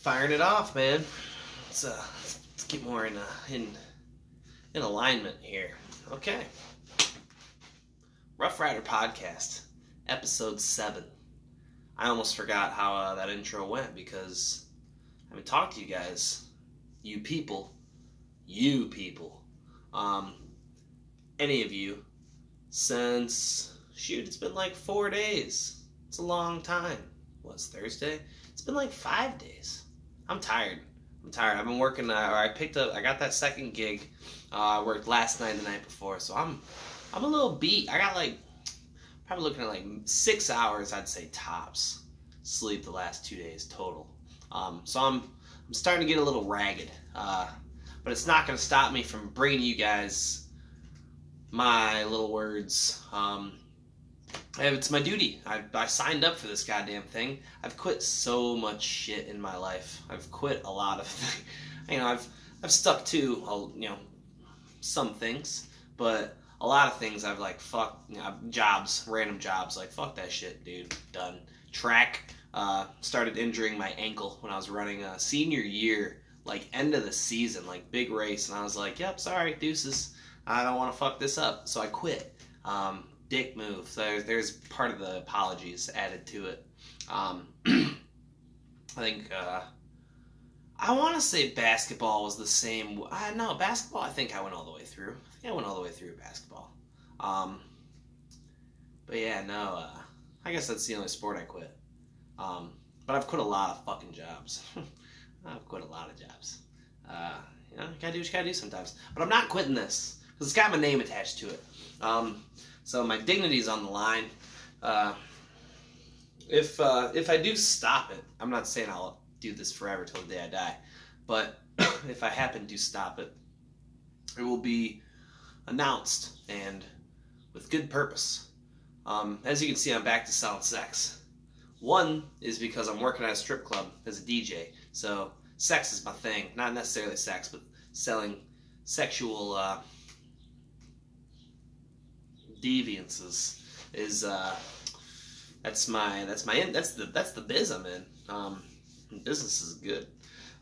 Firing it off, man. Let's get more in alignment here. Okay. Rough-Ryder Podcast, Episide 7. I almost forgot how that intro went because I haven't talked to you guys. You people. Any of you since, it's been like 4 days. It's a long time. What's Thursday? It's been like 5 days. I'm tired. I've been working, I got that second gig. I worked last night and the night before, so I'm a little beat. I got probably looking at 6 hours, I'd say tops, sleep the last 2 days total. So I'm starting to get a little ragged. But it's not going to stop me from bringing you guys my little words. It's my duty. I signed up for this goddamn thing. I've quit so much shit in my life. I've quit a lot of things. I've stuck to, some things, but a lot of things I've jobs, random jobs, fuck that shit, dude, done. Track, started injuring my ankle when I was running a senior year, end of the season, big race, and I was like, yep, sorry, deuces. I don't want to fuck this up, so I quit. Dick move. So there's part of the apologies added to it. I think, I want to say basketball was the same. No, basketball, I think I went all the way through. Basketball. But yeah, no, I guess that's the only sport I quit. But I've quit a lot of fucking jobs. I've quit a lot of jobs. You gotta do what you gotta do sometimes. But I'm not quitting this, because it's got my name attached to it. So my dignity's on the line. If I do stop it, I'm not saying I'll do this forever till the day I die, but if I happen to stop it, it will be announced and with good purpose. As you can see, I'm back to selling sex. One is because I'm working at a strip club as a DJ, so sex is my thing. Not necessarily sex, but selling sexual deviances is that's the biz I'm in. Business is good.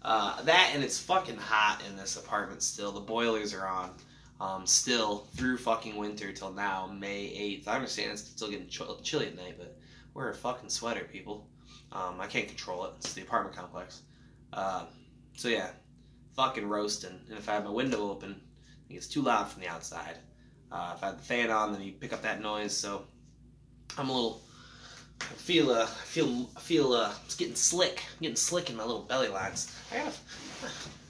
That, and it's fucking hot in this apartment still. The boilers are on still through fucking winter till now, May 8th. I understand it's still getting chilly at night, but wear a fucking sweater, people. I can't control it. It's the apartment complex. So yeah, fucking roasting. And if I have my window open, it gets too loud from the outside. If I have the fan on, then you pick up that noise. So I'm a little, I feel it's getting slick. I'm getting slick in my little belly lines. I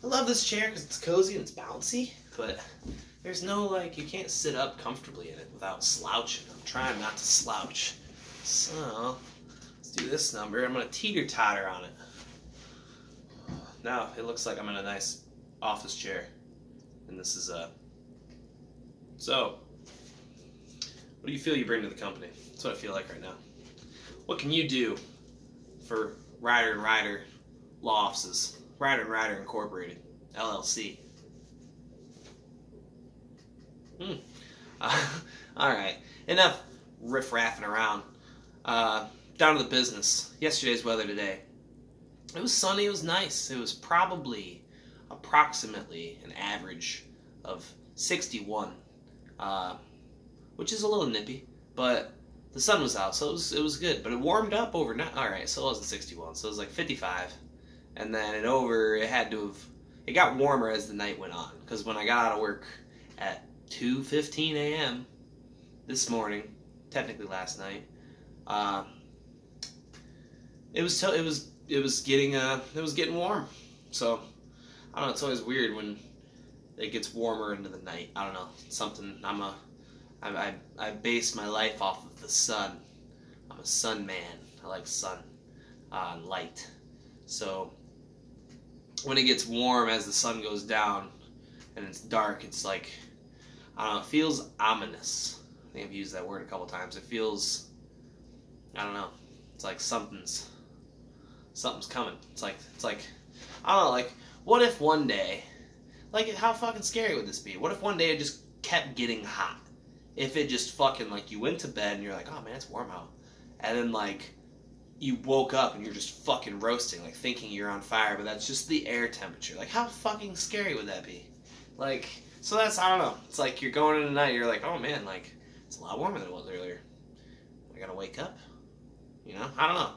love this chair because it's cozy and it's bouncy, but there's no, you can't sit up comfortably in it without slouching. I'm trying not to slouch. So let's do this number. I'm gonna teeter-totter on it. Now it looks like I'm in a nice office chair, and this is So, what do you feel you bring to the company? That's what I feel like right now. What can you do for Ryder and Ryder law offices? Ryder and Ryder Incorporated, LLC. Alright, enough riff-raffing around. Down to the business. Yesterday's weather today. It was sunny, it was nice. It was approximately an average of 61. Which is a little nippy, but the sun was out, so it was good. But it warmed up overnight. All right, so it wasn't 61, so it was 55, and then it got warmer as the night went on. Because when I got out of work at 2:15 a.m. this morning, technically last night, it was getting warm. So I don't know. It's always weird when it gets warmer into the night. I don't know. Something. I base my life off of the sun. I'm a sun man. I like sun and light. So when it gets warm as the sun goes down and it's dark, it's I don't know. It feels ominous. I think I've used that word a couple times. It feels, I don't know. It's like something's coming. It's like I don't know. What if one day? How fucking scary would this be? What if one day it just kept getting hot? If it just fucking, you went to bed and you're like, oh man, it's warm out. And then, you woke up and you're just fucking roasting, like thinking you're on fire, but that's just the air temperature. Like, how fucking scary would that be? Like, so that's, I don't know. It's like you're going in the night, you're like, oh man, like, it's a lot warmer than it was earlier. I gotta wake up? You know? I don't know.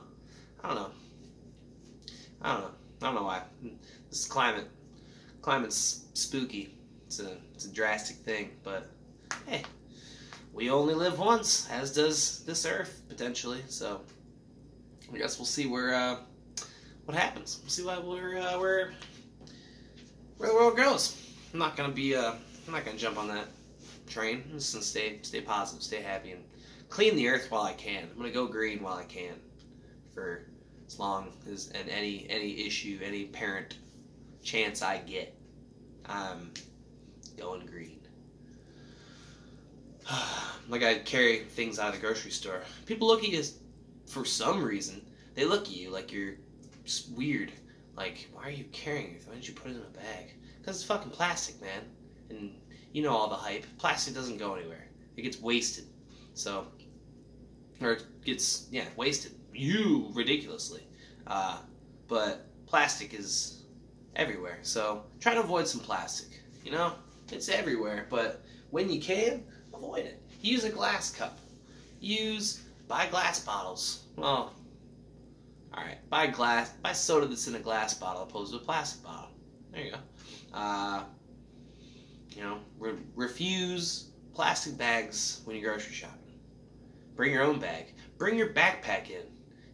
I don't know why. This climate's spooky. It's a drastic thing, but hey, we only live once, as does this earth, potentially, so I guess we'll see what happens. We'll see where the world goes. I'm not gonna jump on that train. I'm just gonna stay positive, stay happy, and clean the earth while I can. I'm gonna go green while I can, for as long as, and any issue, any parent chance I get, I'm going green. Like, I carry things out of the grocery store. People look at you, for some reason, they look at you like you're weird. Like, why are you carrying it? Why didn't you put it in a bag? Because it's fucking plastic, man. And you know all the hype. Plastic doesn't go anywhere. It gets wasted. So, or it gets, wasted. Ridiculously. But plastic is everywhere. So, try to avoid some plastic. You know? It's everywhere. But when you can, avoid it. Use a glass cup. Buy glass bottles. Well, alright. Buy soda that's in a glass bottle opposed to a plastic bottle. There you go. Refuse plastic bags when you're grocery shopping. Bring your own bag. Bring your backpack in.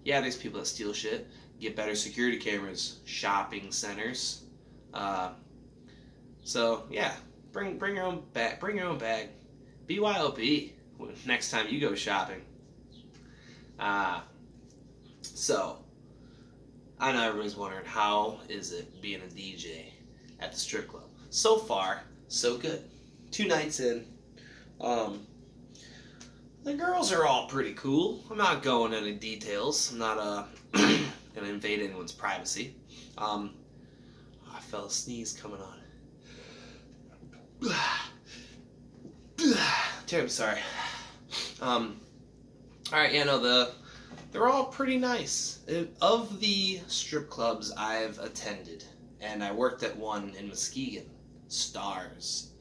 Yeah, there's people that steal shit. Get better security cameras. Shopping centers. So, yeah. Bring your own bag. Bring your own bag. BYOB next time you go shopping. So, I know everybody's wondering, how is it being a DJ at the strip club? So far, so good. 2 nights in. The girls are all pretty cool. I'm not going into details. I'm not gonna invade anyone's privacy. I felt a sneeze coming on. Terribly sorry. Alright, they're all pretty nice. Of the strip clubs I've attended, and I worked at one in Muskegon, Stars.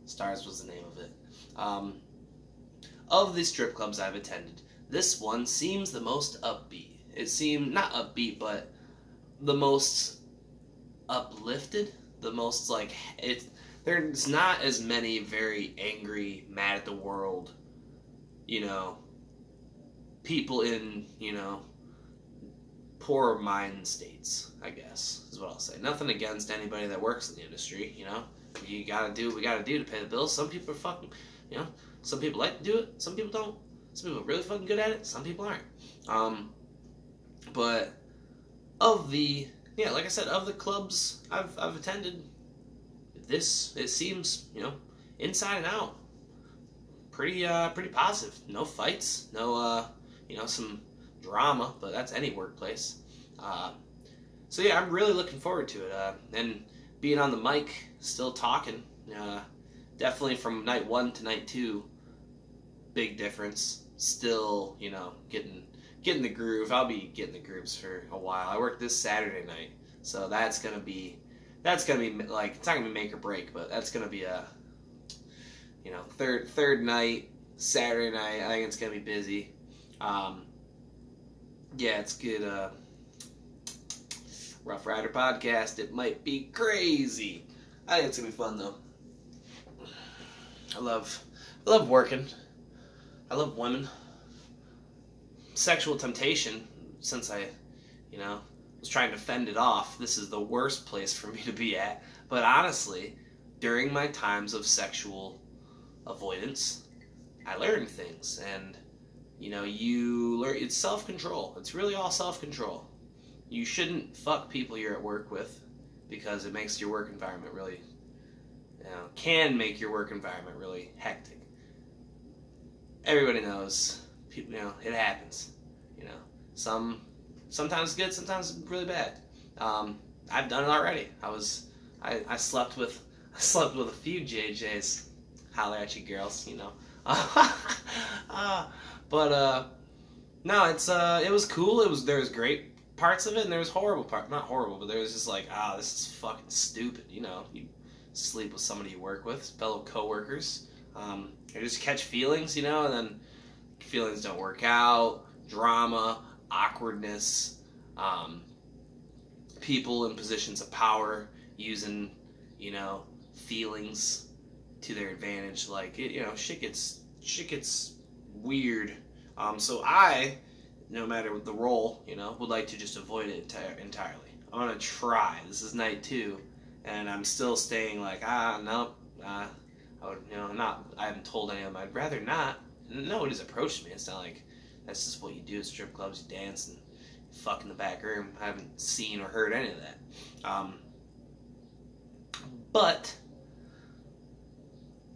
Stars was the name of it. Of the strip clubs I've attended, this one seems the most upbeat. It seemed, not upbeat, but the most uplifted. The most, like, there's not as many very angry, mad at the world, people in, poor mind states, I guess, is what I'll say. Nothing against anybody that works in the industry, You gotta do what we gotta do to pay the bills. Some people are fucking, some people like to do it, some people don't. Some people are really fucking good at it, some people aren't. But of the, like I said, of the clubs I've attended, it seems, inside and out, pretty positive. No fights, no, some drama, but that's any workplace. So yeah, I'm really looking forward to it. And being on the mic, still talking, definitely from night 1 to night 2, big difference. Still, getting the groove. I'll be getting the grooves for a while. I work this Saturday night, so that's gonna be like, it's not gonna be make or break, but that's gonna be a, third night, Saturday night. I think it's gonna be busy. Yeah, it's good. Rough-Ryder Podcast. It might be crazy. I think it's gonna be fun though. I love working. I love women. Sexual temptation, since I, was trying to fend it off, this is the worst place for me to be at. But honestly, during my times of sexual avoidance, I learned things, and you learn. It's self-control. It's really all self-control. You shouldn't fuck people you're at work with, because it makes your work environment really, can make your work environment really hectic. Everybody knows, people, it happens. Sometimes good, sometimes really bad. I've done it already. I slept with a few JJs. Holler at you girls, But No, it was cool. There was great parts of it, and there was horrible part. Not horrible, but there was just like, this is fucking stupid. You know, you sleep with somebody you work with, fellow coworkers. You just catch feelings, you know, and then feelings don't work out. Drama, awkwardness, people in positions of power using, you know, feelings to their advantage. Like, you know, shit gets weird. So I, no matter the role, you know, would like to just avoid it entirely. I'm gonna try. This is night 2, and I'm still staying like, nope, I would, you know, I haven't told any of them. I'd rather not. Nobody's approached me. It's not like that's just what you do at strip clubs. You dance and fuck in the back room. I haven't seen or heard any of that. But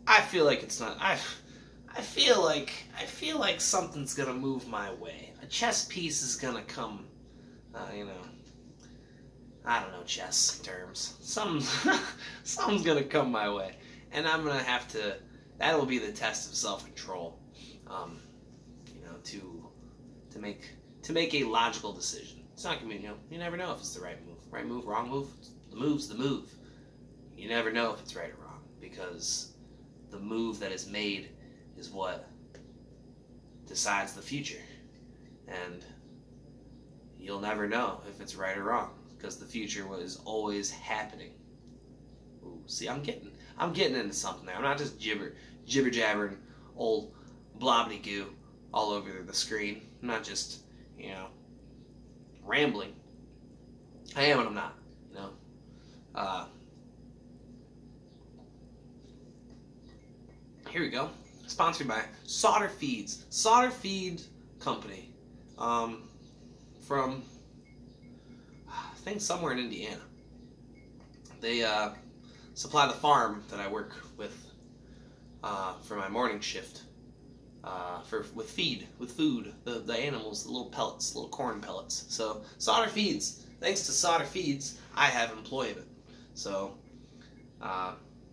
I feel like it's not. I feel like something's gonna move my way. A chess piece is gonna come. You know, I don't know chess terms. Something's gonna come my way, and I'm gonna have to. That'll be the test of self-control. You know, to make a logical decision. It's not gonna be, you know, you never know if it's the right move, wrong move. The move's the move. You never know if it's right or wrong, because the move that is made is what decides the future, and you'll never know if it's right or wrong, because the future is always happening. Ooh, see, I'm getting into something there. I'm not just jibber jabbering old blobbity goo all over the screen. I'm not just, you know, rambling. I am and I'm not, you know. Here we go. Sponsored by Solder Feeds. Solder Feed Company. From, I think, with Indiana. They supply the farm that I work with for my morning shift. With food, the animals, the little pellets, little corn pellets. So Solder Feeds. Thanks to Solder Feeds, I have employment. So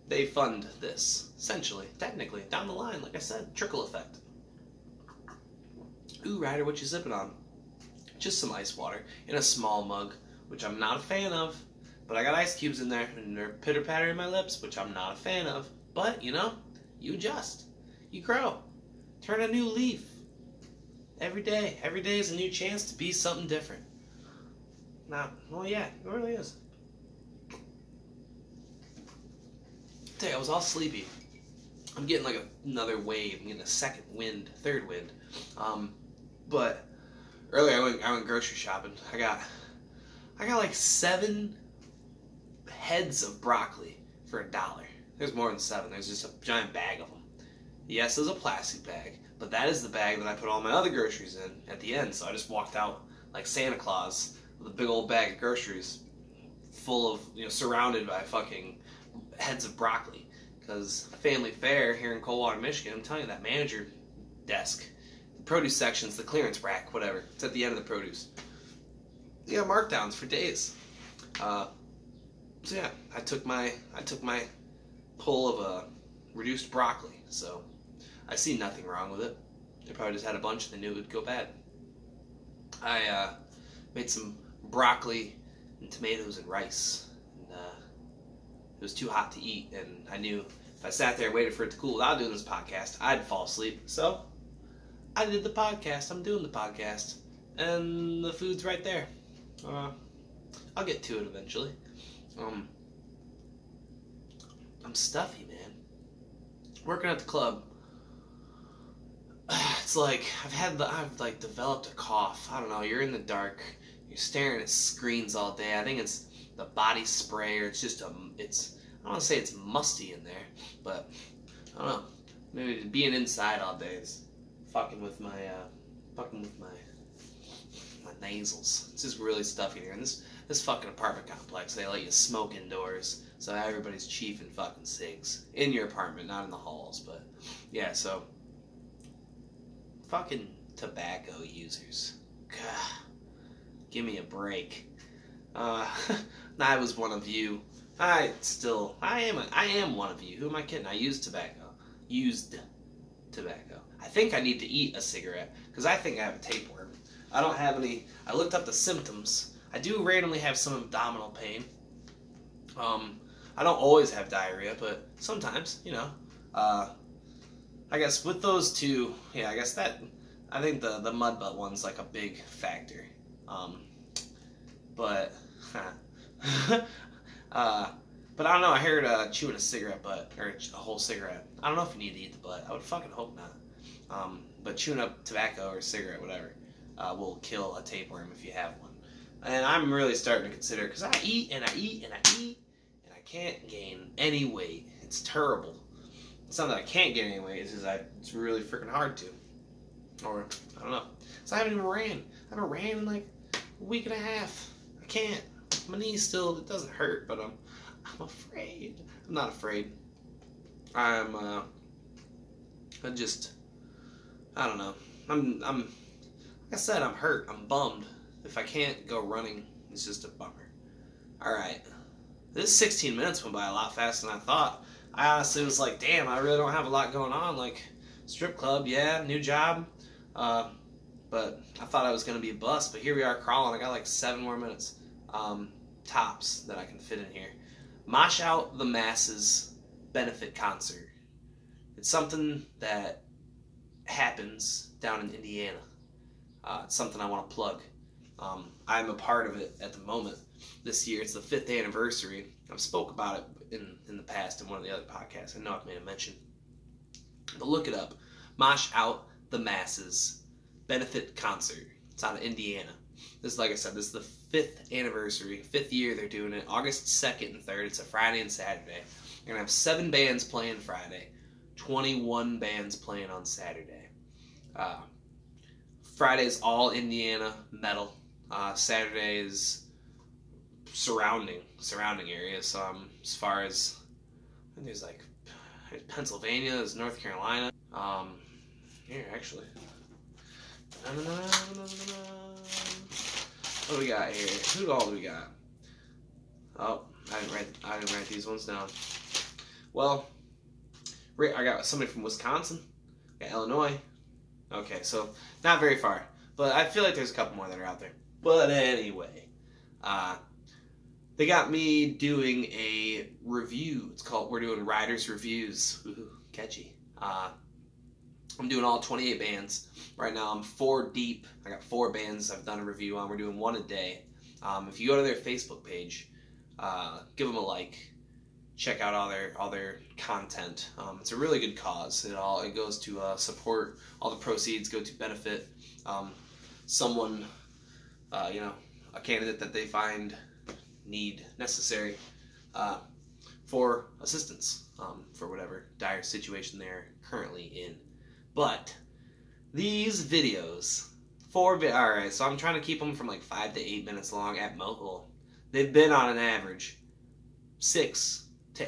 they fund this, essentially, technically, down the line, like I said, trickle effect. Ooh, Ryder, what you sipping on? Just some ice water in a small mug, which I'm not a fan of, but I got ice cubes in there, and they're pitter-pattering my lips, which I'm not a fan of. But, you know, you adjust. You grow. Turn a new leaf. Every day is a new chance to be something different. Well, yeah, it really is. Tell you, I was all sleepy. I'm getting like another wave. I'm getting a second wind, third wind. But earlier I went grocery shopping. I got like 7 heads of broccoli for $1. There's more than 7. There's just a giant bag of them. Yes, there's a plastic bag, but that is the bag that I put all my other groceries in at the end. So I just walked out like Santa Claus with a big old bag of groceries full of, you know, surrounded by fucking heads of broccoli. Because Family Fare here in Coldwater, Michigan, I'm telling you, that manager desk, the produce sections, the clearance rack, whatever, it's at the end of the produce. You got markdowns for days. So yeah, I took my pull of reduced broccoli. So I see nothing wrong with it. They probably just had a bunch and they knew it would go bad. I made some broccoli and tomatoes and rice. It was too hot to eat, and I knew if I sat there and waited for it to cool without doing this podcast, I'd fall asleep. So I did the podcast. I'm doing the podcast, and the food's right there. I'll get to it eventually. I'm stuffy, man. Working at the club, it's like I've like developed a cough. I don't know. You're in the dark. You're staring at screens all day. I think it's the body spray, or it's just I don't want to say it's musty in there, but I don't know. Maybe being inside all day is fucking with my nasals. It's just really stuffy here. And this fucking apartment complex, they let you smoke indoors, so everybody's chiefing fucking cigs in your apartment, not in the halls. But yeah, so fucking tobacco users. God, give me a break. I was one of you. I am one of you. Who am I kidding? I used tobacco. I think I need to eat a cigarette because I think I have a tapeworm. I don't have any. I looked up the symptoms. I do randomly have some abdominal pain. I don't always have diarrhea, but sometimes, you know. I guess with those two, yeah, I think the mud butt one's like a big factor. But I don't know. I heard chewing a cigarette butt or a whole cigarette. I don't know if you need to eat the butt. I would fucking hope not. But chewing up tobacco or cigarette, whatever, will kill a tapeworm if you have one. And I'm really starting to consider, because I eat and I eat and I eat, and I can't gain any weight. It's terrible. It's not that I can't gain any weight. It's just it's really freaking hard to. Or I don't know. So I haven't even ran. I haven't ran in like a week and a half. I can't. My knee still, it doesn't hurt, but I'm afraid. I'm not afraid. I don't know. I'm like I said, I'm hurt. I'm bummed. If I can't go running, it's just a bummer. Alright. This 16 minutes went by a lot faster than I thought. I honestly was like, damn, I really don't have a lot going on. Like, strip club, yeah, new job. But I thought I was going to be a bust. But here we are crawling. I got like 7 more minutes. Tops that I can fit in here. Mosh Out the Masses benefit concert. It's something that happens down in Indiana. It's something I want to plug. I'm a part of it at the moment. This year, it's the 5th anniversary. I've spoke about it in the past in one of the other podcasts. I know I've made a mention. But look it up. Mosh Out the Masses benefit concert. It's out of Indiana. This is, like I said, this is the 5th anniversary. 5th year they're doing it. August 2nd and 3rd. It's a Friday and Saturday. You're going to have 7 bands playing Friday. 21 bands playing on Saturday. Friday's all Indiana metal. Saturday is surrounding areas. As far as, I think there's like Pennsylvania, there's North Carolina. Here actually. What do we got here? Who all do we got? Oh, I didn't write these ones down. Well, I got somebody from Wisconsin. I got Illinois. Okay, so not very far, but I feel like there's a couple more that are out there. But anyway, they got me doing a review. We're doing Ryder's Reviews. Ooh, catchy. I'm doing all 28 bands. Right now I'm 4 deep. I got 4 bands I've done a review on. We're doing 1 a day. If you go to their Facebook page, give them a like. Check out all their content. It's a really good cause. It goes to support. All the proceeds go to benefit someone, a candidate that they find necessary for assistance for whatever dire situation they're currently in. But these videos, alright, so I'm trying to keep them from like 5 to 8 minutes long at most. Well, they've been on an average 6 to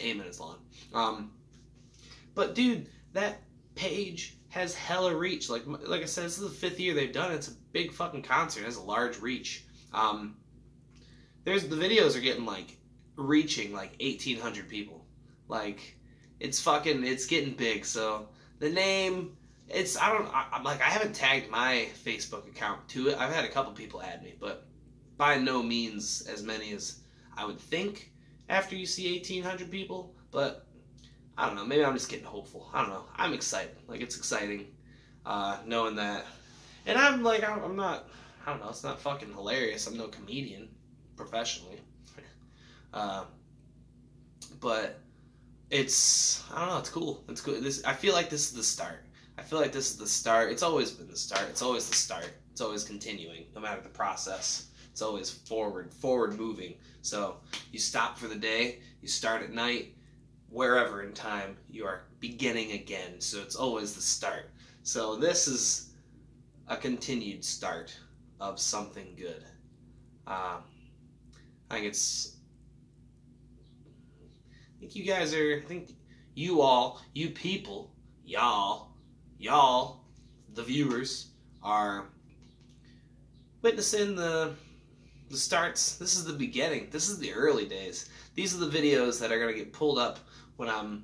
8 minutes long. But dude, that page has hella reach. Like I said, this is the 5th year they've done it. It's a big fucking concert. It has a large reach. The videos are getting like reaching like 1,800 people. Like it's getting big. So the name, I haven't tagged my Facebook account to it. I've had a couple people add me, but by no means as many as I would think after you see 1,800 people. But I don't know, maybe I'm just getting hopeful. I don't know. I'm excited. Like, it's exciting knowing that. And I'm like, I'm not, I don't know, it's not fucking hilarious. I'm no comedian professionally. But it's, I don't know, it's cool. It's cool. I feel like this is the start. It's always been the start. It's always the start. It's always continuing, no matter the process. It's always forward moving. So you stop for the day, you start at night, wherever in time, you are beginning again. So it's always the start. So this is a continued start of something good. I think you guys are, you people, y'all, the viewers, are witnessing the starts. This is the beginning. This is the early days. These are the videos that are going to get pulled up when I'm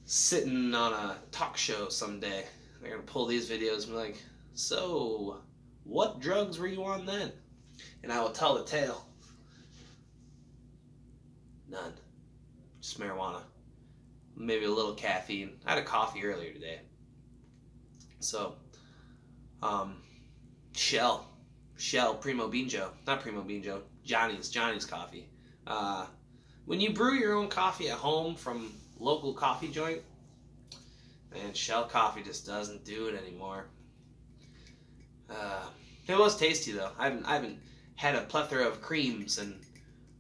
sitting on a talk show someday. They're going to pull these videos and be like, so, what drugs were you on then? And I will tell the tale. None. Just marijuana. Maybe a little caffeine. I had a coffee earlier today. So, Shell Primo Bean-Jo. Not Primo Bean-Jo. Johnny's coffee. When you brew your own coffee at home from local coffee joint, man, Shell coffee just doesn't do it anymore. It was tasty though. I haven't had a plethora of creams and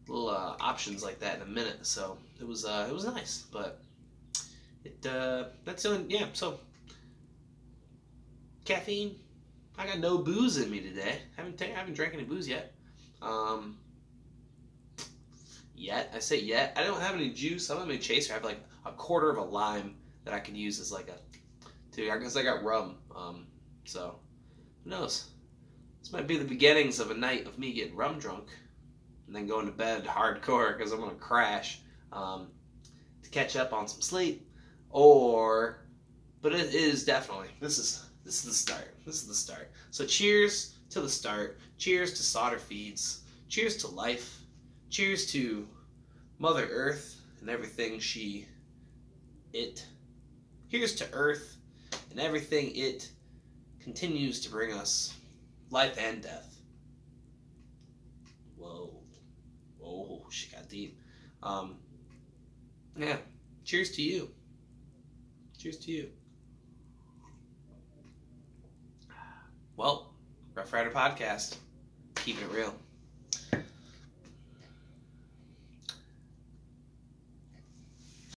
little options like that in a minute, so it was nice. But that's the only, yeah. So caffeine. I got no booze in me today. I haven't drank any booze yet. Yet. I say yet. I don't have any juice. I don't have any chaser. I have like a quarter of a lime that I could use as like I guess I got rum. So, who knows? This might be the beginnings of a night of me getting rum drunk and then going to bed hardcore because I'm going to crash to catch up on some sleep. But it is definitely, this is the start. This is the start. So cheers to the start. Cheers to Solder Feeds. Cheers to life. Cheers to Mother Earth and everything it. Here's to Earth and everything it continues to bring us. Life and death. Whoa. Oh, she got deep. Yeah. Cheers to you. Cheers to you. Well, Rough-Ryder Podcast. Keeping it real.